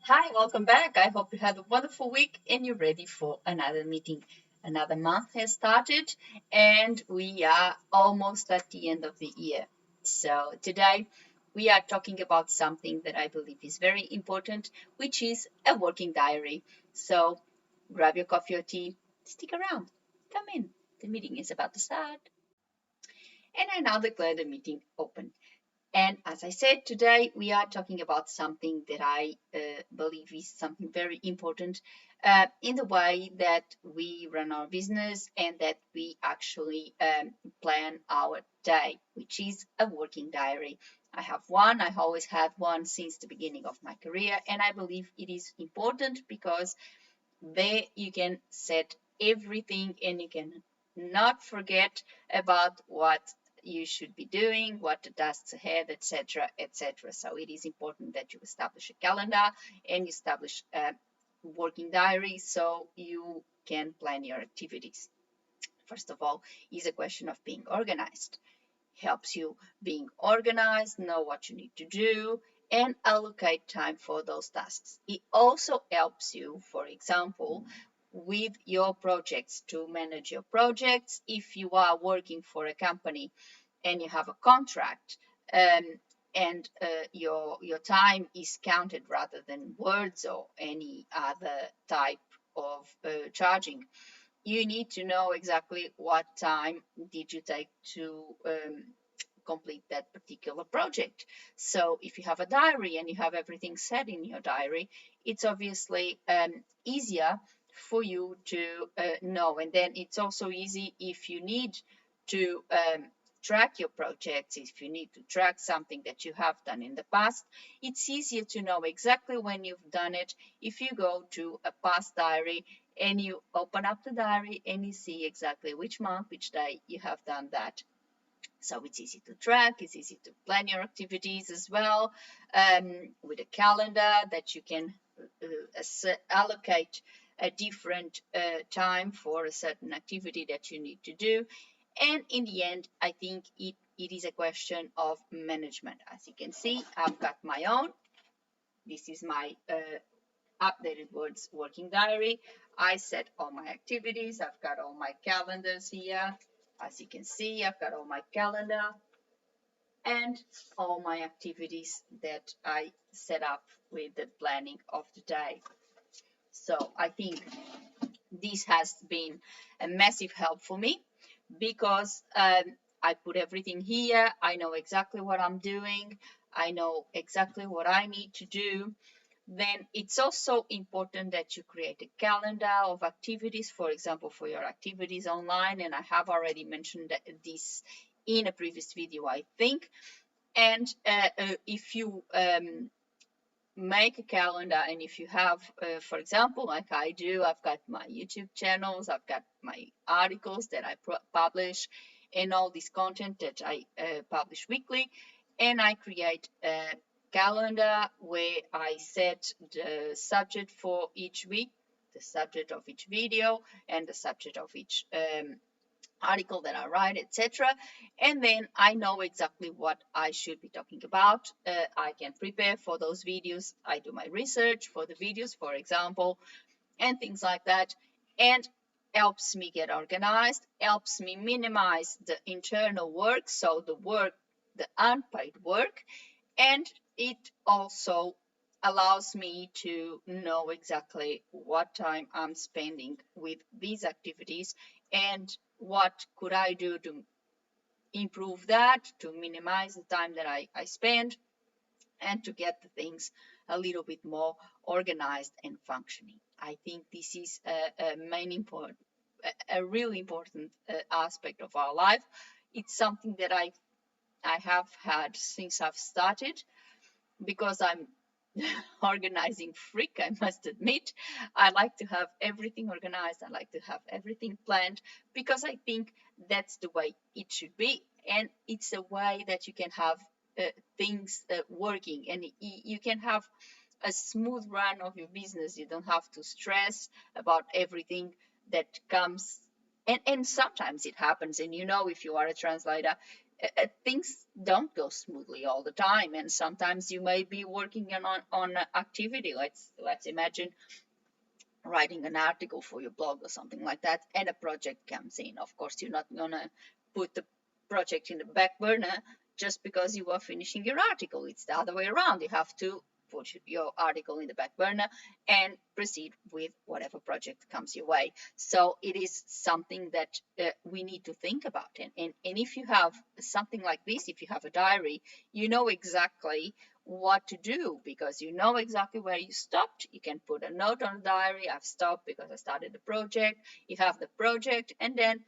Hi, welcome back. I hope you had a wonderful week and you're ready for another meeting. Another month has started and we are almost at the end of the year. So, today we are talking about something that I believe is very important, which is a working diary. So, grab your coffee or tea, stick around, come in. The meeting is about to start. And I now declare the meeting open. And as I said, today we are talking about something that I believe is something very important in the way that we run our business and that we actually plan our day, which is a working diary. I have one, I always had one since the beginning of my career, and I believe it is important because there you can set everything and you can not forget about what you should be doing, what the tasks ahead, etc., etc. So it is important that you establish a calendar and you establish a working diary so you can plan your activities. First of all, is a question of being organized. Helps you being organized, know what you need to do, and allocate time for those tasks. It also helps you, for example, with your projects to manage your projects. If you are working for a company and you have a contract, um, and your time is counted rather than words or any other type of charging, you need to know exactly what time did you take to complete that particular project. So if you have a diary and you have everything set in your diary, it's obviously easier for you to know. And then it's also easy if you need to track your projects, if you need to track something that you have done in the past, it's easier to know exactly when you've done it if you go to a past diary and you open up the diary and you see exactly which month, which day you have done that. So it's easy to track, it's easy to plan your activities as well, with a calendar that you can allocate a different time for a certain activity that you need to do. And in the end, I think it is a question of management. As you can see, I've got my own. This is my updated words working diary. I set all my activities. I've got all my calendars here. As you can see, I've got all my calendar and all my activities that I set up with the planning of the day. So I think this has been a massive help for me because I put everything here. I know exactly what I'm doing. I know exactly what I need to do. Then it's also important that you create a calendar of activities, for example, for your activities online. And I have already mentioned this in a previous video, I think. And if you make a calendar and if you have, for example, like I do, I've got my YouTube channels, I've got my articles that I publish and all this content that I publish weekly, and I create a calendar where I set the subject for each week, the subject of each video, and the subject of each article that I write, etc. And then I know exactly what I should be talking about. I can prepare for those videos. I do my research for the videos, for example, and things like that. And helps me get organized, helps me minimize the internal work, so the work, the unpaid work, and it also allows me to know exactly what time I'm spending with these activities and what could I do to improve that, to minimize the time that I spend, and to get the things a little bit more organized and functioning. I think this is a really important aspect of our life. It's something that I have had since I've started because I'm organizing freak, I must admit. I like to have everything organized. I like to have everything planned because I think that's the way it should be. And it's a way that you can have things working and you can have a smooth run of your business. You don't have to stress about everything that comes. And sometimes it happens. And you know, if you are a translator, things don't go smoothly all the time, and sometimes you may be working on an activity. Let's imagine writing an article for your blog or something like that, and a project comes in. Of course, you're not gonna put the project in the back burner just because you are finishing your article. It's the other way around. You have to put your article in the back burner and proceed with whatever project comes your way. So it is something that we need to think about. And if you have something like this, if you have a diary, you know exactly what to do because you know exactly where you stopped. You can put a note on the diary. I've stopped because I started the project. You have the project, and then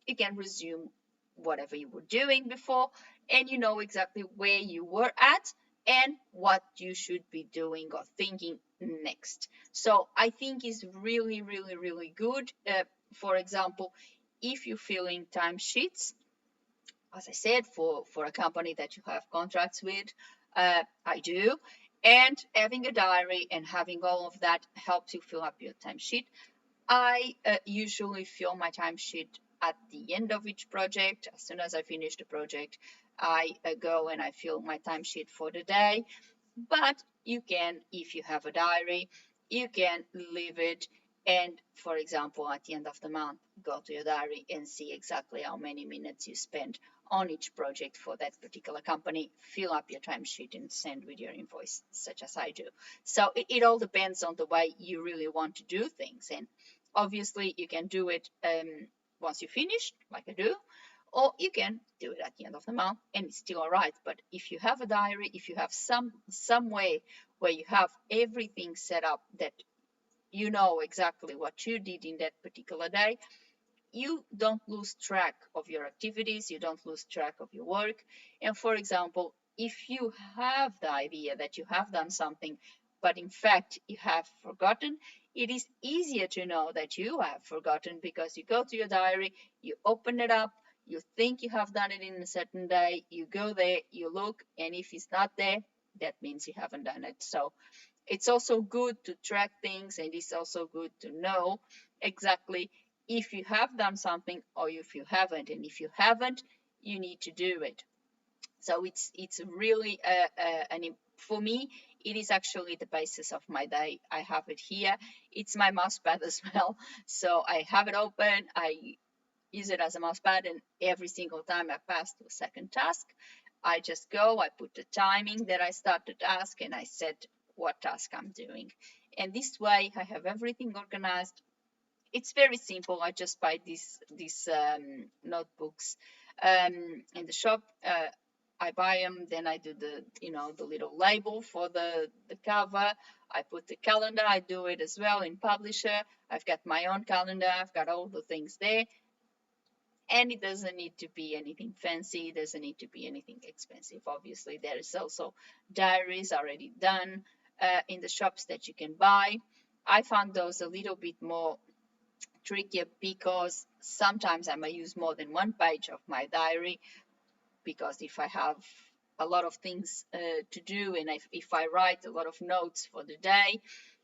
you can resume whatever you were doing before, and you know exactly where you were at and what you should be doing or thinking next. So I think is really, really, really good. For example, if you're filling timesheets, as I said, for a company that you have contracts with, I do. And having a diary and having all of that helps you fill up your timesheet. I usually fill my timesheet at the end of each project. As soon as I finish the project, I go and I fill my timesheet for the day. But you can, if you have a diary, you can leave it and, for example, at the end of the month, go to your diary and see exactly how many minutes you spend on each project for that particular company. Fill up your timesheet and send with your invoice, such as I do. So it all depends on the way you really want to do things. And obviously, you can do it once you finish, like I do, or you can do it at the end of the month and it's still all right. But if you have a diary, if you have some way where you have everything set up that you know exactly what you did in that particular day, you don't lose track of your activities, you don't lose track of your work. And for example, if you have the idea that you have done something, but in fact you have forgotten, it is easier to know that you have forgotten because you go to your diary, you open it up, you think you have done it in a certain day, you go there, you look, and if it's not there, that means you haven't done it. So it's also good to track things, and it's also good to know exactly if you have done something or if you haven't. And if you haven't, you need to do it. So it's really for me, it is actually the basis of my day. I have it here. It's my mouse pad as well. So I have it open. I use it as a mouse pad, and every single time I pass to a second task, I just go, I put the timing that I start the task, and I set what task I'm doing. And this way, I have everything organized. It's very simple. I just buy these notebooks in the shop. I buy them, then I do the little label for the cover. I put the calendar. I do it as well in Publisher. I've got my own calendar. I've got all the things there, and it doesn't need to be anything fancy. It doesn't need to be anything expensive. Obviously, there is also diaries already done in the shops that you can buy. I found those a little bit more trickier because sometimes I may use more than one page of my diary, because if I have a lot of things to do, and if I write a lot of notes for the day,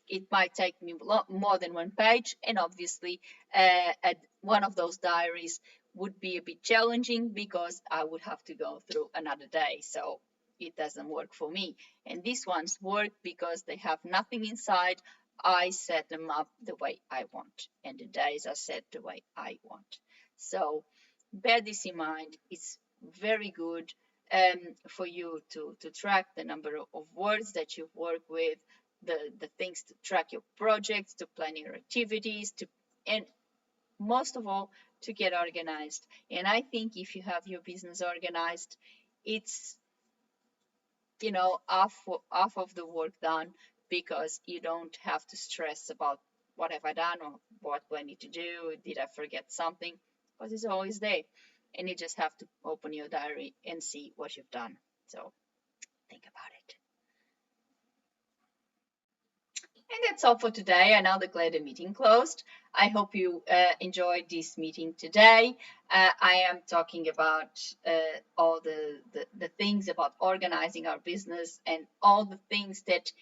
it might take me a lot more than one page, and obviously one of those diaries would be a bit challenging because I would have to go through another day. So it doesn't work for me. And these ones work because they have nothing inside. I set them up the way I want, and the days are set the way I want. So bear this in mind. It's very good for you to track the number of words that you work with, the things to track your projects, to plan your activities, and most of all, to get organized. And I think if you have your business organized, it's half of the work done, because you don't have to stress about what have I done or what do I need to do, did I forget something, because it's always there, and you just have to open your diary and see what you've done. So think about it. And that's all for today. I now declare the meeting closed. I hope you enjoyed this meeting today. I am talking about all the things about organizing our business, and all the things that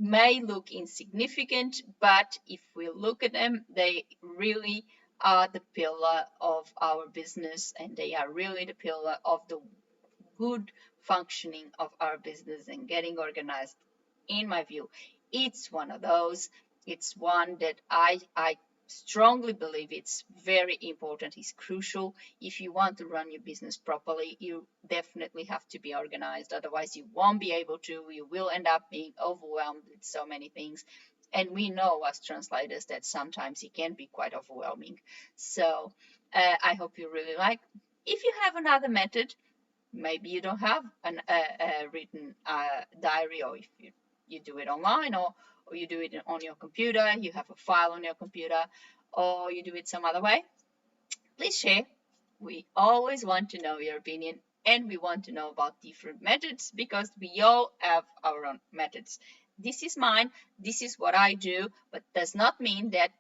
may look insignificant, but if we look at them, they really are the pillar of our business, and they are really the pillar of good functioning of our business and getting organized, in my view, it's one of those. It's one that I strongly believe it's very important, it's crucial. If you want to run your business properly, you definitely have to be organized. Otherwise, you won't be able to. You will end up being overwhelmed with so many things. And we know as translators that sometimes it can be quite overwhelming. So I hope you really like. If you have another method, maybe you don't have a written diary, or if you do it online, or you do it on your computer, you have a file on your computer, or you do it some other way, please share. We always want to know your opinion, and we want to know about different methods because we all have our own methods. This is mine, this is what I do, but does not mean that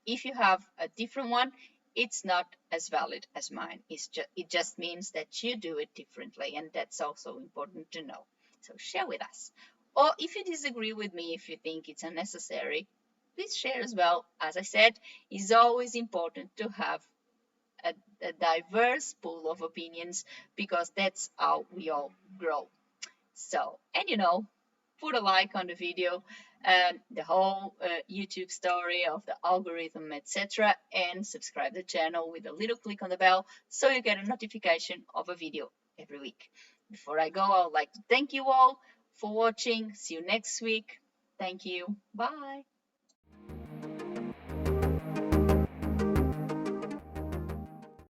if you have a different one, it's not as valid as mine. It just means that you do it differently, and that's also important to know. So share with us. Or if you disagree with me, if you think it's unnecessary, please share as well. As I said, it's always important to have a diverse pool of opinions because that's how we all grow. So, and put a like on the video, the whole YouTube story of the algorithm, etc., and subscribe the channel with a little click on the bell so you get a notification of a video every week. Before I go, I would like to thank you all for watching. See you next week. Thank you. Bye.